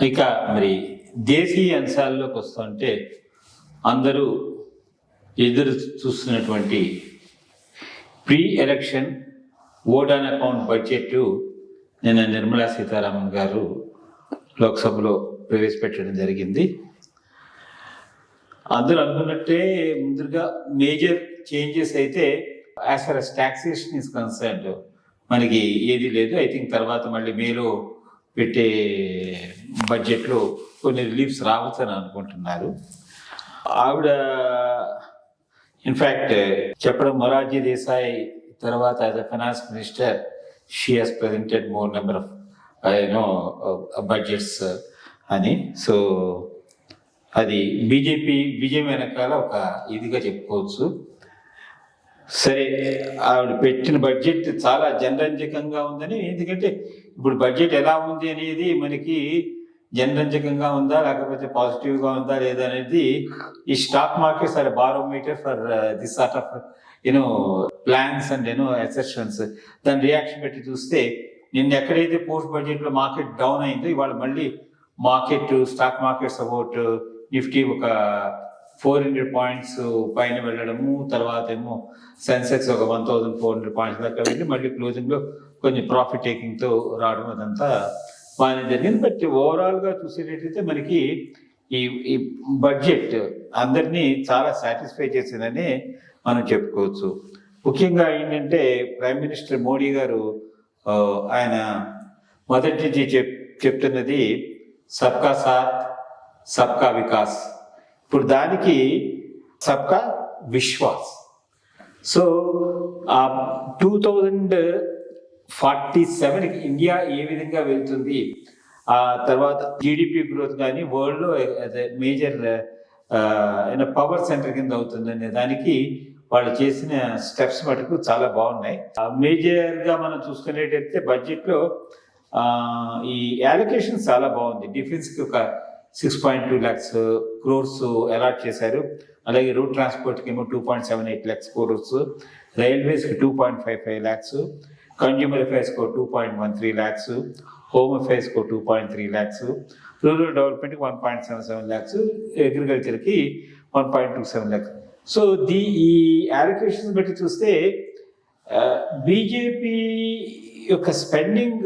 ఇక మరి దేశీయ అంశాల్లోకి వస్తుంటే అందరూ ఎదురు చూస్తున్నటువంటి pre election vote on account budget నిన్న నిర్మలా సీతారామన్ గారు లోక్సభలో ప్రవేశపెట్టడం జరిగింది. అందరూ అనుకున్నట్టే ముందుగా మేజర్ చేంజెస్ అయితే as far as taxation is concerned మనకి ఏది లేదు. ఐ థింక్ తర్వాత మళ్ళీ మేలో పెట్టే బడ్జెట్లో కొన్ని రిలీఫ్స్ రావచ్చు అని అనుకుంటున్నారు. ఆవిడ ఇన్ఫ్యాక్ట్ చెప్పడం మొరార్జీ దేశాయ్ తర్వాత as a finance minister she has presented more number of budgets అని. సో అది బీజేపీ విజయం వెనకాల ఒక ఇదిగా చెప్పుకోవచ్చు. సరే, ఆవిడ పెట్టిన బడ్జెట్ చాలా జనరంజకంగా ఉందని. ఎందుకంటే ఇప్పుడు బడ్జెట్ ఎలా ఉంది అనేది మనకి జనరంజకంగా ఉందా లేకపోతే పాజిటివ్గా ఉందా లేదా అనేది ఈ stock markets are barometer for this sort of plans and accessions. దాని రియాక్షన్ పెట్టి చూస్తే నిన్న ఎక్కడైతే పోస్ట్ బడ్జెట్లో మార్కెట్ డౌన్ అయిందో ఇవాళ మళ్ళీ స్టాక్ మార్కెట్స్ అబౌట్ నిఫ్టీ ఒక 400 పాయింట్స్ పైన వెళ్ళడము, తర్వాత ఏమో సెన్సెక్స్ ఒక 1400 పాయింట్స్ దాకా వెళ్ళి మళ్ళీ క్లోజింగ్లో కొంచెం ప్రాఫిట్ టేకింగ్తో రావడం అదంతా బాగానే జరిగింది. బట్ ఓవరాల్గా చూసేటట్టయితే మనకి ఈ బడ్జెట్ అందరినీ చాలా సాటిస్ఫై చేసిందని మనం చెప్పుకోవచ్చు. ముఖ్యంగా ఏంటంటే ప్రైమ్ మినిస్టర్ మోడీ గారు ఆయన మొదటి నుంచి చెప్తున్నది సబ్కా సాత్ సబ్కా వికాస్. ఇప్పుడు దానికి సబ్కా విశ్వాస్. సో 2047కి ఇండియా ఏ విధంగా వెళ్తుంది, ఆ తర్వాత జీడిపి గ్రోత్ కానీ వరల్డ్లో మేజర్ పవర్ సెంటర్ కింద అవుతుందనే దానికి వాళ్ళు చేసిన స్టెప్స్ మటుకు చాలా బాగున్నాయి. మేజర్గా మనం చూసుకునేటైతే బడ్జెట్లో ఈ అలొకేషన్ చాలా బాగుంది. డిఫెన్స్కి ఒక 6.2 lakhs crores అలాట్ చేశారు. అలాగే రోడ్ ట్రాన్స్పోర్ట్కి ఏమో 2.78 lakhs crores, రైల్వేస్కి 2.55 lakhs, కన్జ్యూమర్ అఫైర్స్కి 2.13 lakhs, హోమ్ అఫైర్స్కి 2.3 lakhs, రూరల్ డెవలప్మెంట్కి 1.77 lakhs, అగ్రికల్చర్కి 1.27 lakhs. సో ఈ అలొకేషన్స్ బట్టి చూస్తే బీజేపీ యొక్క స్పెండింగ్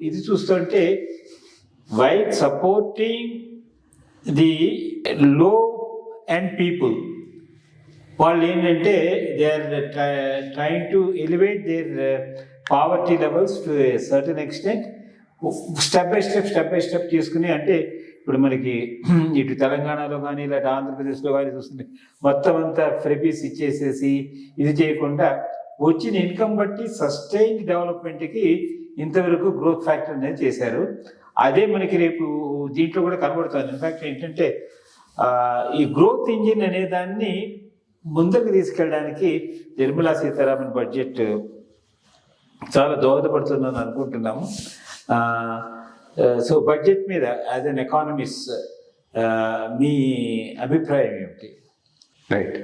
ఇది చూస్తుంటే while supporting the low and people, వాళ్ళు ఏంటంటే they are trying to elevate their poverty levels to a certain extent. Step by step చేసుకుని, అంటే ఇప్పుడు మనకి ఇటు తెలంగాణలో కానీ ఇలాంటి ఆంధ్రప్రదేశ్లో కానీ చూస్తుంది మొత్తం అంతా ఫ్రెబీస్ ఇచ్చేసేసి ఇది చేయకుండా వచ్చిన ఇన్కమ్ బట్టి సస్టైన్డ్ డెవలప్మెంట్కి ఇంతవరకు గ్రోత్ ఫ్యాక్టర్ అనేది చేశారు. అదే మనకి రేపు దీంట్లో కూడా కనబడుతుంది. ఇన్ఫ్యాక్ట్ ఏంటంటే ఈ గ్రోత్ ఇంజిన్ అనే దాన్ని ముందుకు తీసుకెళ్ళడానికి నిర్మలా సీతారామన్ బడ్జెట్ చాలా దోహదపడుతుందని అనుకుంటున్నాము. సో బడ్జెట్ మీద యాజ్ అన్ ఎకానమిస్ట్ మీ అభిప్రాయం ఏమిటి? రైట్,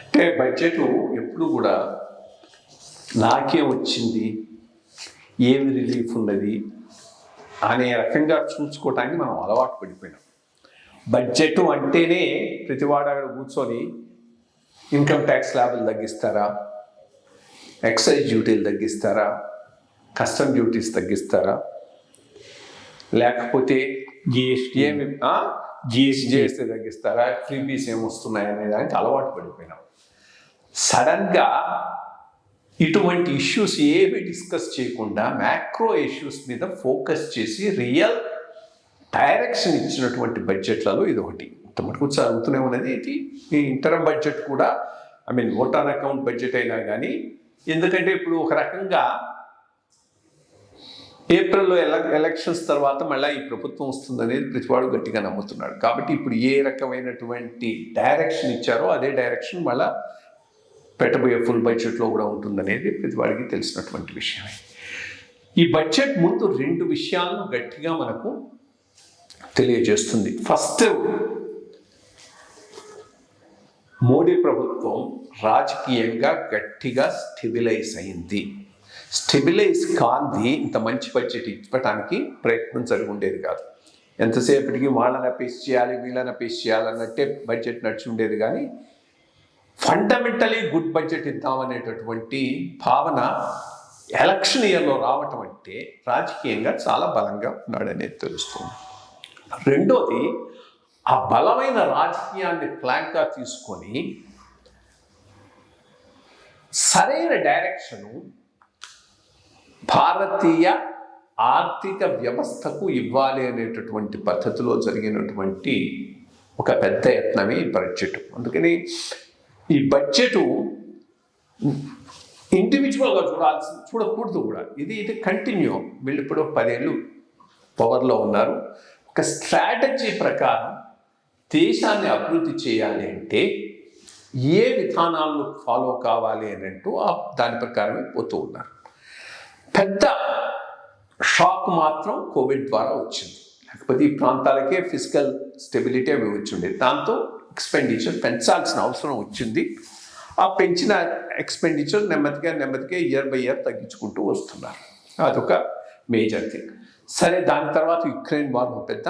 అంటే బడ్జెట్ ఎప్పుడు కూడా నాకే వచ్చింది, ఏమి రిలీఫ్ ఉన్నది అనే రకంగా చూసుకోవటానికి మనం అలవాటు పడిపోయినాం. బడ్జెట్ అంటేనే ప్రతివాడు అక్కడ కూర్చొని ఇన్కమ్ ట్యాక్స్ స్లాబులు తగ్గిస్తారా, ఎక్సైజ్ డ్యూటీలు తగ్గిస్తారా, కస్టమ్ డ్యూటీస్ తగ్గిస్తారా, లేకపోతే జిఎస్టీ తగ్గిస్తారా, ఫ్రీబీస్ ఏమొస్తున్నాయి అనే దానికి అలవాటు పడిపోయినాం. సడన్గా ఇటువంటి ఇష్యూస్ ఏవి డిస్కస్ చేయకుండా మ్యాక్రో ఇష్యూస్ మీద ఫోకస్ చేసి రియల్ డైరెక్షన్ ఇచ్చినటువంటి బడ్జెట్లలో ఇది ఒకటి. ఇంతమటుకు చదువుతూనే ఉన్నది. ఇది ఈ ఇంటర్మ్ బడ్జెట్ కూడా ఓట్ ఆన్ అకౌంట్ బడ్జెట్ అయినా కానీ, ఎందుకంటే ఇప్పుడు ఒక రకంగా ఏప్రిల్లో ఎలక్షన్స్ తర్వాత మళ్ళీ ఈ ప్రభుత్వం వస్తుందనేది ప్రతివాడు గట్టిగా నమ్ముతున్నాడు. కాబట్టి ఇప్పుడు ఏ రకమైనటువంటి డైరెక్షన్ ఇచ్చారో అదే డైరెక్షన్ మళ్ళీ పెట్టబోయే ఫుల్ బడ్జెట్లో కూడా ఉంటుందనేది ప్రతివాడికి తెలిసినటువంటి విషయమే. ఈ బడ్జెట్ ముందు 2 విషయాలను గట్టిగా మనకు తెలియజేస్తుంది. ఫస్ట్, మోడీ ప్రభుత్వం రాజకీయంగా గట్టిగా స్టెబిలైజ్ అయింది. స్టెబిలైజ్ కాంది ఇంత మంచి బడ్జెట్ ఇవ్వటానికి ప్రయత్నం జరిగి ఉండేది కాదు. ఎంతసేపటికి వాళ్ళని అపీస్ చేయాలి వీళ్ళని అపీస్ చేయాలన్నట్టే బడ్జెట్ నడిచి ఉండేది. కానీ ఫండమెంటలీ గుడ్ బడ్జెట్ ఇద్దామనేటటువంటి భావన ఎలక్షన్ ఇయర్లో రావటం అంటే రాజకీయంగా చాలా బలంగా ఉన్నాడనేది తెలుస్తుంది. రెండోది, ఆ బలమైన రాజకీయాన్ని ఫ్లాగ్గా తీసుకొని సరైన డైరెక్షను భారతీయ ఆర్థిక వ్యవస్థకు ఇవ్వాలి అనేటటువంటి పద్ధతిలో జరిగినటువంటి ఒక పెద్ద యత్నమే ఈ బడ్జెట్. అందుకని ఈ బడ్జెట్ ఇండివిజువల్గా చూడకూడదు కూడా. ఇది కంటిన్యూ. వీళ్ళు ఇప్పుడు 10 ఏళ్ళు పవర్లో ఉన్నారు. ఒక స్ట్రాటజీ ప్రకారం దేశాన్ని అభివృద్ధి చేయాలి అంటే ఏ విధానాలను ఫాలో కావాలి అని అంటూ దాని ప్రకారమే పోతూ ఉన్నారు. పెద్ద షాక్ మాత్రం కోవిడ్ ద్వారా వచ్చింది. లేకపోతే ఈ ప్రాంతాలకే ఫిజికల్ స్టెబిలిటీ అవి వచ్చిండేది. దాంతో ఎక్స్పెండిచర్ పెంచాల్సిన అవసరం వచ్చింది. ఆ పెంచిన ఎక్స్పెండిచర్ నెమ్మదిగా ఇయర్ బై ఇయర్ తగ్గించుకుంటూ వస్తున్నారు. అదొక మేజర్ థింగ్. సరే, దాని తర్వాత యుక్రెయిన్ వార్ పెద్ద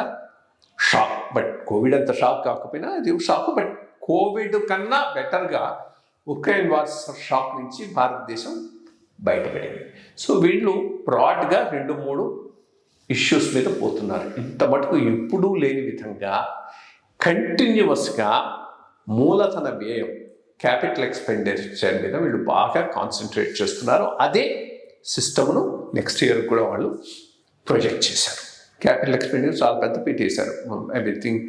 షాక్. బట్ కోవిడ్ అంత షాక్ కాకపోయినా అది షాక్. బట్ కోవిడ్ కన్నా బెటర్గా ఉక్రెయిన్ వార్ షాక్ నుంచి భారతదేశం బయటపడింది. సో వీళ్ళు బ్రాడ్గా 2-3 ఇష్యూస్ మీద పోతున్నారు. ఇంత మటుకు ఎప్పుడూ లేని విధంగా కంటిన్యూస్గా మూలధన వ్యయం, క్యాపిటల్ ఎక్స్పెండిచర్ మీద వీళ్ళు బాగా కాన్సన్ట్రేట్ చేస్తున్నారు. అదే సిస్టమ్ను నెక్స్ట్ ఇయర్ కూడా వాళ్ళు ప్రొజెక్ట్ చేశారు. క్యాపిటల్ ఎక్స్పెండిచర్ చాలా పెద్ద పీట వేశారు. Everything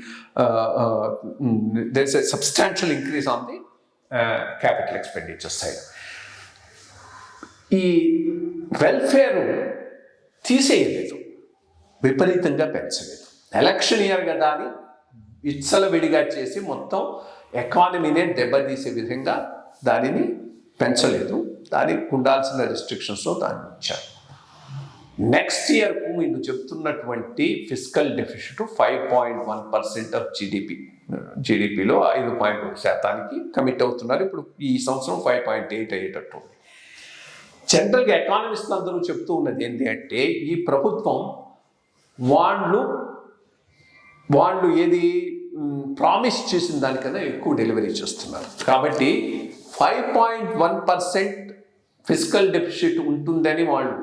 there is a substantial increase on the capital expenditure side. ఈ వెల్ఫేర్ తీసేయలేదు, విపరీతంగా పెంచలేదు. ఎలక్షన్ ఇయర్ కదా అని విడిగా చేసి మొత్తం ఎకానమీనే దెబ్బతీసే విధంగా దానిని పెంచలేదు. దానికి ఉండాల్సిన రెస్ట్రిక్షన్స్లో దాన్ని ఇచ్చారు. నెక్స్ట్ ఇయర్కు మీరు చెప్తున్నటువంటి ఫిజికల్ డెఫిసిట్ 5.1% ఆఫ్ జీడిపిలో 5.1% కమిట్ అవుతున్నారు. ఇప్పుడు ఈ సంవత్సరం 5.8 అయ్యేటట్టు. జనరల్గా ఎకానమిస్టులు అందరూ చెప్తూ ఉన్నది ఏంటి అంటే, ఈ ప్రభుత్వం వాళ్ళు ఏది ప్రామిస్ చేసిన దానికన్నా ఎక్కువ డెలివరీ చేస్తున్నారు. కాబట్టి 5.1% ఫిజికల్ డెఫిసిట్ ఉంటుందని వాళ్ళు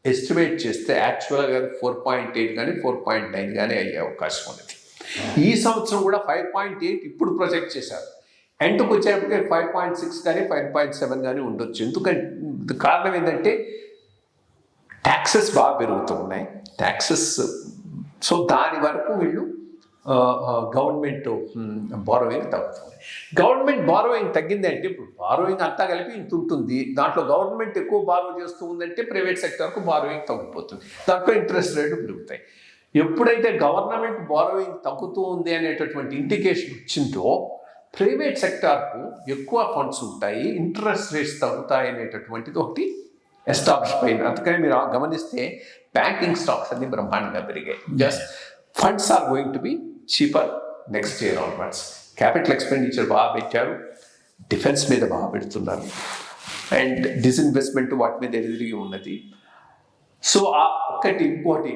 ఎస్టిమేట్ చేస్తే యాక్చువల్గా 4.8 కానీ 4.9 కానీ అయ్యే అవకాశం ఉన్నది. ఈ సంవత్సరం కూడా 5.8 ఇప్పుడు ప్రొజెక్ట్ చేశారు. ఎండ్కి వచ్చేప్పటికే 5.6 కానీ 5.7 కానీ ఉండొచ్చు. ఎందుకంటే కారణం ఏంటంటే ట్యాక్సెస్ బాగా పెరుగుతూ ఉన్నాయి. సో దాని వరకు వీళ్ళు గవర్నమెంట్ బారోయింగ్ తగ్గుతుంది. గవర్నమెంట్ బారోయింగ్ తగ్గింది అంటే, ఇప్పుడు బారోయింగ్ అంతా కలిపి ఇంత ఉంటుంది. దాంట్లో గవర్నమెంట్ ఎక్కువ బారో చేస్తూ ఉందంటే ప్రైవేట్ సెక్టర్కు బారోయింగ్ తగ్గిపోతుంది. దాంట్లో ఇంట్రెస్ట్ రేట్లు పెరుగుతాయి. ఎప్పుడైతే గవర్నమెంట్ బారోయింగ్ తగ్గుతూ ఉంది అనేటటువంటి ఇండికేషన్ వచ్చిందో ప్రైవేట్ సెక్టార్కు ఎక్కువ ఫండ్స్ ఉంటాయి, ఇంట్రెస్ట్ రేట్స్ తగ్గుతాయి అనేటటువంటిది ఒకటి ఎస్టాబ్లిష్ అయింది. అందుకని మీరు గమనిస్తే బ్యాంకింగ్ స్టాక్స్ అన్ని బ్రహ్మాండంగా పెరిగాయి. Just funds are going to be cheaper next year onwards. Capital expenditure బాగా పెట్టారు, డిఫెన్స్ మీద బాగా పెడుతున్నారు, అండ్ డిస్ఇన్వెస్ట్మెంట్ వాటి మీద ఎదురుగా ఉన్నది. సో ఇంకోటి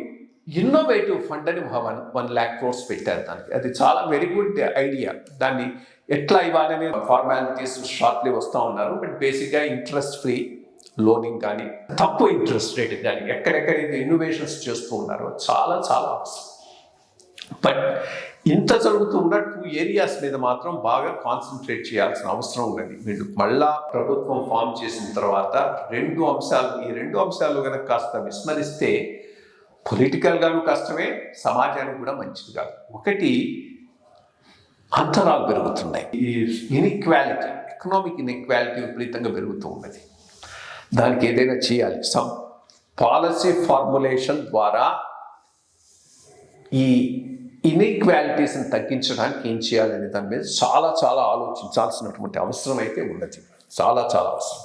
ఇన్నోవేటివ్ ఫండ్ అని 1 lakh crores పెట్టారు దానికి. అది చాలా వెరీ గుడ్ ఐడియా. దాన్ని ఎట్లా ఇవ్వాలనే ఫార్మాలిటీస్ షార్ట్లీ వస్తూ ఉన్నారు. బట్ బేసిక్గా ఇంట్రెస్ట్ ఫ్రీ లోనింగ్ కానీ, తక్కువ ఇంట్రెస్ట్ రేట్ కానీ, ఎక్కడెక్కడైతే ఇన్నోవేషన్స్ చేస్తూ ఉన్నారో చాలా అవసరం. బట్ ఇంత జరుగుతున్న 2 ఏరియాస్ మీద మాత్రం బాగా కాన్సన్ట్రేట్ చేయాల్సిన అవసరం ఉన్నది. వీళ్ళు మళ్ళా ప్రభుత్వం ఫామ్ చేసిన తర్వాత ఈ 2 అంశాలు కనుక కాస్త విస్మరిస్తే పొలిటికల్గాను కష్టమే, సమాజానికి కూడా మంచిది కాదు. ఒకటి, అంతరాలు పెరుగుతున్నాయి. ఈ ఇన్ఈక్వాలిటీ, ఎకనామిక్ ఇన్ఈక్వాలిటీ విపరీతంగా పెరుగుతూ ఉన్నది. దానికి ఏదైనా చేయాలి. సమ్ పాలసీ ఫార్ములేషన్ ద్వారా ఈ ఇన్ఈక్వాలిటీస్ని తగ్గించడానికి ఏం చేయాలనే దాని మీద చాలా ఆలోచించాల్సినటువంటి అవసరం అయితే ఉన్నది. చాలా అవసరం.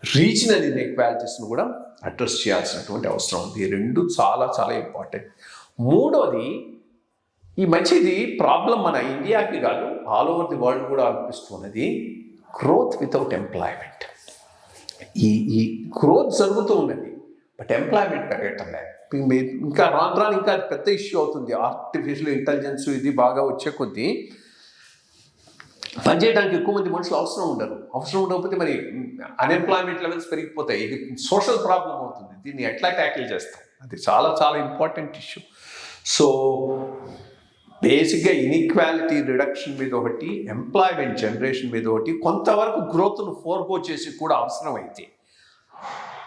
రీజనల్ ఇన్ఈక్వాలిటీస్ను కూడా అడ్రస్ చేయాల్సినటువంటి అవసరం ఉంది. ఈ 2 చాలా ఇంపార్టెంట్. మూడోది, ఈ మంచిది ప్రాబ్లం మన ఇండియాకి కాదు, ఆల్ ఓవర్ ది వరల్డ్ కూడా అనిపిస్తున్నది, గ్రోత్ వితౌట్ ఎంప్లాయ్మెంట్. ఈ గ్రోత్ జరుగుతూ ఉన్నది, బట్ ఎంప్లాయ్మెంట్ పెరగటం లేదు. ఇంకా రాను ఇంకా అది పెద్ద ఇష్యూ అవుతుంది. ఆర్టిఫిషియల్ ఇంటెలిజెన్స్ ఇది బాగా వచ్చే కొద్దీ పనిచేయడానికి ఎక్కువ మంది మనుషులు అవసరం ఉండకపోతే మరి అన్ఎంప్లాయ్మెంట్ లెవెల్స్ పెరిగిపోతాయి. ఇది సోషల్ ప్రాబ్లం అవుతుంది. దీన్ని ఎట్లా ట్యాకిల్ చేస్తాం, అది చాలా చాలా ఇంపార్టెంట్ ఇష్యూ. సో బేసిక్గా ఇన్ఈక్వాలిటీ రిడక్షన్ మీద ఒకటి, ఎంప్లాయ్మెంట్ జనరేషన్ మీద ఒకటి, కొంతవరకు గ్రోత్ను ఫోర్గో చేసి కూడా అవసరమైతే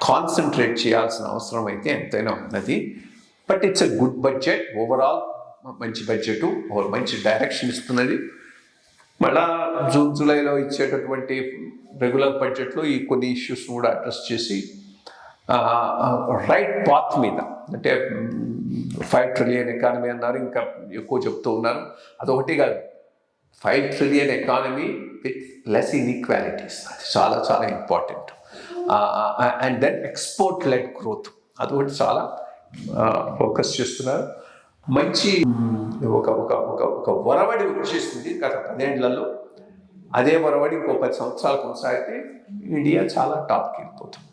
కాన్సన్ట్రేట్ చేయాల్సిన అవసరం అయితే ఎంతైనా ఉన్నది. But it's a good budget overall, మంచి బడ్జెట్, మంచి డైరెక్షన్ ఇస్తున్నది. మళ్ళా జూన్ జూలైలో ఇచ్చేటటువంటి రెగ్యులర్ బడ్జెట్లో ఈ కొన్ని ఇష్యూస్ కూడా అడ్రస్ చేసి రైట్ పాత్ మీద, అంటే 5 ట్రిలియన్ ఎకానమీ అన్నారు, ఇంకా ఎక్కువ చెప్తూ ఉన్నారు. అదొకటి కాదు, 5 trillion economy with less inequalities, అది చాలా చాలా important. And then export led growth, అదొకటి చాలా ఫోకస్ చేస్తున్నారు. మంచి ఒక వరవడి వచ్చేసింది గత 10 ఏళ్లలో. అదే వరవడి ఇంకో 10 సంవత్సరాలు కొనసాగితే ఇండియా చాలా టాప్కి వెళ్ళిపోతుంది.